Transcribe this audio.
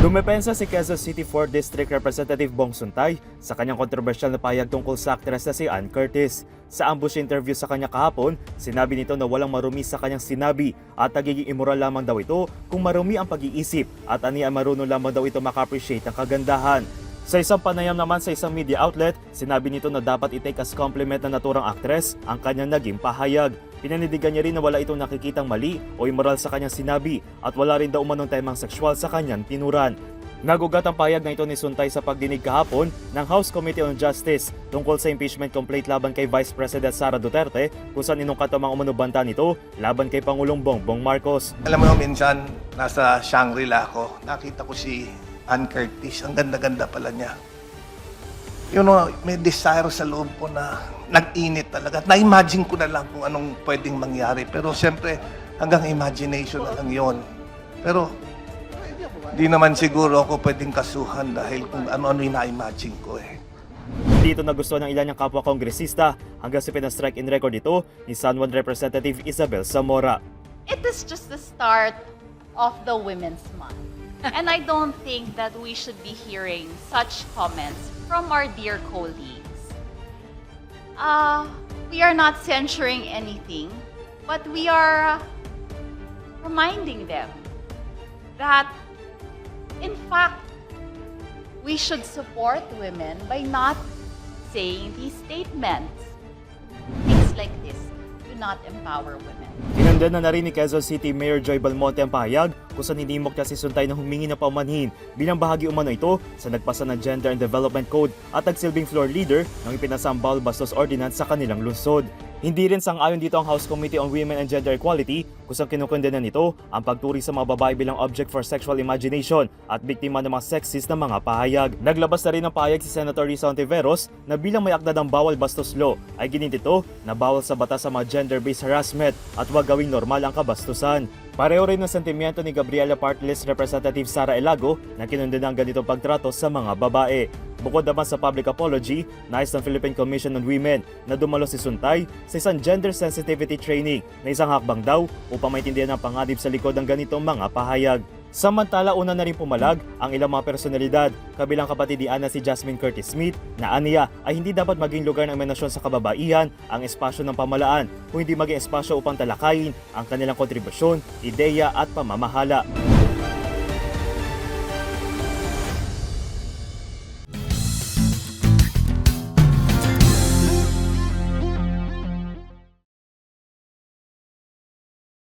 Dumepensa si Quezon City 4th District Representative Bong Suntay sa kanyang kontrobersyal na pahayag tungkol sa aktres na si Ann Curtis. Sa ambush interview sa kanya kahapon, sinabi nito na walang marumi sa kanyang sinabi at nagiging immoral lamang daw ito kung marumi ang pag-iisip at aniya marunong lamang daw ito maka-appreciate ng kagandahan. Sa isang panayam naman sa isang media outlet, sinabi nito na dapat i-take as compliment na naturang aktres ang kanyang naging pahayag. Pinanindigan niya rin na wala itong nakikitang mali o immoral sa kanyang sinabi at wala rin daw umanong temang sexual sa kanyang tinuran. Nagugat ang pahayag na ito ni Suntay sa pagdinig kahapon ng House Committee on Justice tungkol sa impeachment complaint laban kay Vice President Sara Duterte kung saan inungkat ang mga umanubanta nito laban kay Pangulong Bongbong Marcos. Alam mo, minsan nasa Shangri-La ako, nakita ko si Ann Curtis. Ang ganda-ganda pala niya. You know, may desire sa loob ko na nag-init talaga. Na-imagine ko na lang kung anong pwedeng mangyari. Pero siyempre, hanggang imagination na lang yon. Pero, di naman siguro ako pwedeng kasuhan dahil kung ano-ano yung na-imagine ko eh. Dito nagustuhan ng ilan niyang kapwa kongresista hanggang sa pinastrike in record ito ni San Juan Representative Isabel Zamora. It is just the start of the Women's Month. And I don't think that we should be hearing such comments from our dear colleagues. We are not censuring anything, but we are reminding them that, in fact, we should support women by not saying these statements. Things like this do not empower women. Kinanda na rin ni Quezon City Mayor Joy Balmonte ang pahayag kung saan hinimok niya si Suntay na humingi na paumanhin bilang bahagi umano ito sa nagpasa ng Gender and Development Code at nagsilbing floor leader ng ipinasang bawal bastos ordinance sa kanilang lungsod. Hindi rin sang-ayon dito ang House Committee on Women and Gender Equality kung saan kinukondena nito ang pagturi sa mga babae bilang object for sexual imagination at biktima ng mga sexist na mga pahayag. Naglabas na rin ng pahayag si Senator Risa Ontiveros na bilang may akda ng bawal bastos law ay ginitito na bawal sa batas sa mga gender-based harassment at huwag gawing normal ang kabastusan. Pareho rin ng sentimiento ni Gabriela Party List Representative Sara Elago na kinundena ang ganitong pagtrato sa mga babae. Bukod naman sa public apology, nais ng Philippine Commission on Women na dumalo si Suntay sa isang gender sensitivity training na isang hakbang daw upang maintindihan ang panganib sa likod ng ganitong mga pahayag. Samantala, una na rin pumalag ang ilang mga personalidad, kabilang kapatid ni Anna si Jasmine Curtis Smith na aniya ay hindi dapat maging lugar ng emanasyon sa kababaihan ang espasyo ng pamalaan kung hindi maging espasyo upang talakayin ang kanilang kontribusyon, ideya at pamamahala.